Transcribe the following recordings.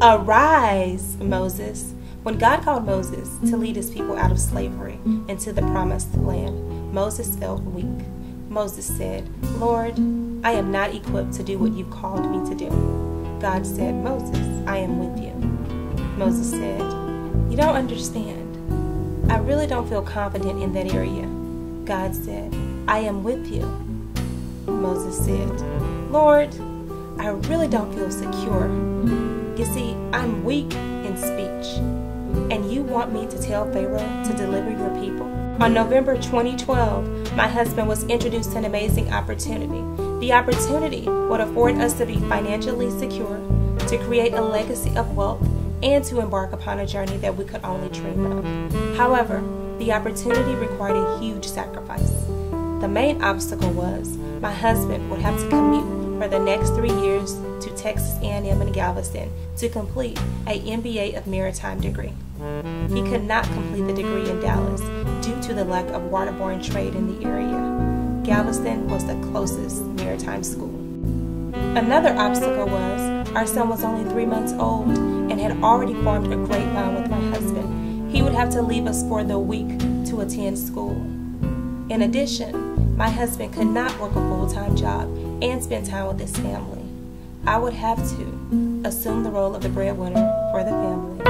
Arise, Moses. When God called Moses to lead his people out of slavery into the promised land, Moses felt weak. Moses said, Lord, I am not equipped to do what you've called me to do. God said, Moses, I am with you. Moses said, you don't understand. I really don't feel confident in that area. God said, I am with you. Moses said, Lord, I really don't feel secure. You see, I'm weak in speech, and you want me to tell Pharaoh to deliver your people? On November 2012, my husband was introduced to an amazing opportunity. The opportunity would afford us to be financially secure, to create a legacy of wealth, and to embark upon a journey that we could only dream of. However, the opportunity required a huge sacrifice. The main obstacle was my husband would have to commute for the next 3 years to Texas A&M in Galveston to complete an MBA of Maritime degree. He could not complete the degree in Dallas due to the lack of waterborne trade in the area. Galveston was the closest maritime school. Another obstacle was our son was only 3 months old and had already formed a great bond with my husband. He would have to leave us for the week to attend school. In addition, my husband could not work a full-time job and spend time with his family. I would have to assume the role of the breadwinner for the family,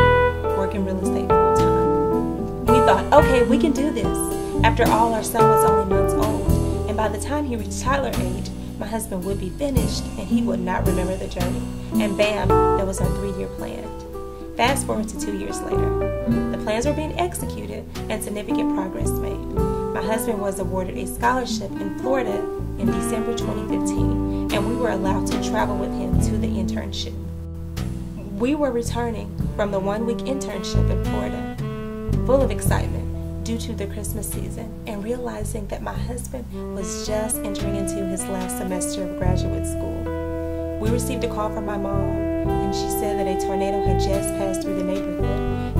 working real estate full-time. We thought, okay, we can do this. After all, our son was only months old, and by the time he reached toddler age, my husband would be finished and he would not remember the journey. And bam, that was our 3-year plan. Fast forward to 2 years later. The plans were being executed and significant progress made. My husband was awarded a scholarship in Florida in December 2015, and we were allowed to travel with him to the internship. We were returning from the 1-week internship in Florida, full of excitement due to the Christmas season, and realizing that my husband was just entering into his last semester of graduate school. We received a call from my mom, and she said that a tornado had just passed through the neighborhood,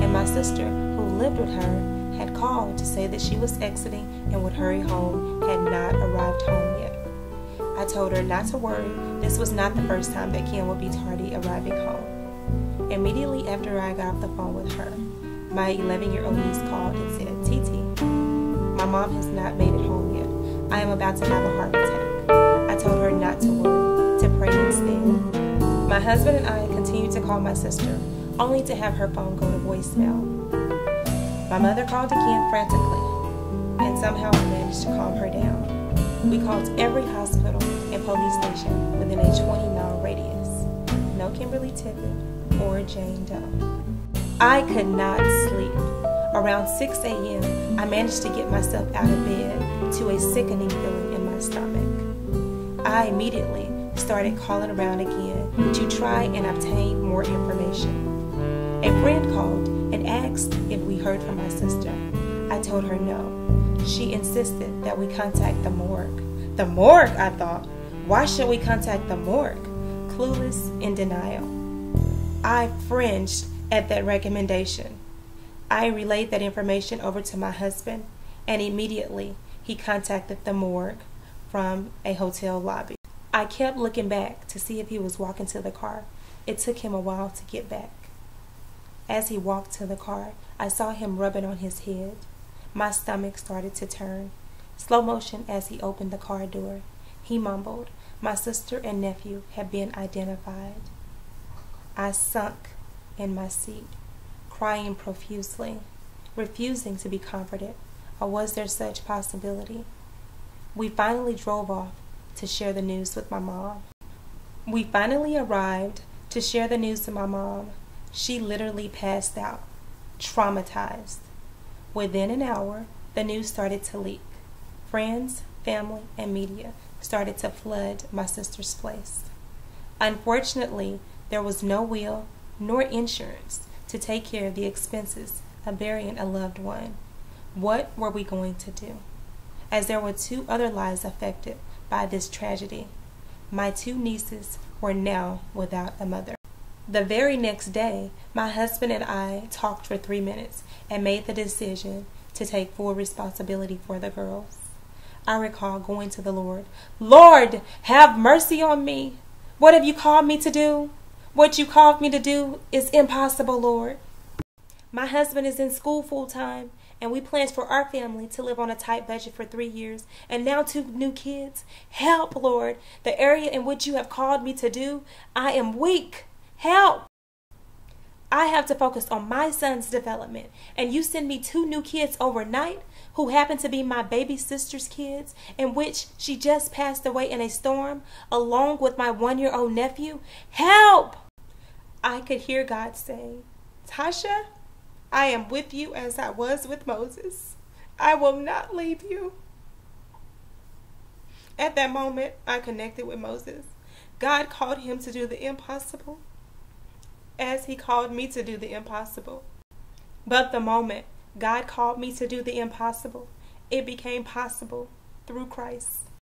and my sister, who lived with her, had called to say that she was exiting and would hurry home, had not arrived home yet. I told her not to worry, this was not the first time that Ken would be tardy arriving home. Immediately after I got off the phone with her, my 11-year-old niece called and said, Titi, my mom has not made it home yet. I am about to have a heart attack. I told her not to worry, to pray instead. My husband and I continued to call my sister, only to have her phone go to voicemail. My mother called again frantically, and somehow I managed to calm her down. We called every hospital and police station within a 20-mile radius. No Kimberly Tippett or Jane Doe. I could not sleep. Around 6 a.m., I managed to get myself out of bed to a sickening feeling in my stomach. I immediately started calling around again to try and obtain more information. A friend called and asked if we heard from my sister. I told her no. She insisted that we contact the morgue. The morgue, I thought. Why should we contact the morgue? Clueless, in denial. I fringed at that recommendation. I relayed that information over to my husband, and immediately he contacted the morgue from a hotel lobby. I kept looking back to see if he was walking to the car. It took him a while to get back. As he walked to the car, I saw him rubbing on his head. My stomach started to turn. Slow motion as he opened the car door. He mumbled, my sister and nephew had been identified. I sunk in my seat, crying profusely, refusing to be comforted, or was there such possibility? We finally drove off to share the news with my mom. We finally arrived to share the news to my mom. She literally passed out, traumatized. Within an hour, the news started to leak. Friends, family, and media started to flood my sister's place. Unfortunately, there was no will nor insurance to take care of the expenses of burying a loved one. What were we going to do? As there were 2 other lives affected by this tragedy, my 2 nieces were now without a mother. The very next day, my husband and I talked for 3 minutes and made the decision to take full responsibility for the girls. I recall going to the Lord, Lord, have mercy on me. What have you called me to do? What you called me to do is impossible, Lord. My husband is in school full time, and we planned for our family to live on a tight budget for 3 years, and now 2 new kids. Help, Lord. The area in which you have called me to do, I am weak. Help. I have to focus on my son's development, and you send me 2 new kids overnight who happen to be my baby sister's kids, in which she just passed away in a storm, along with my 1-year-old nephew. Help! I could hear God say, Tasha, I am with you as I was with Moses. I will not leave you. At that moment, I connected with Moses. God called him to do the impossible, as he called me to do the impossible. But the moment God called me to do the impossible, it became possible through Christ.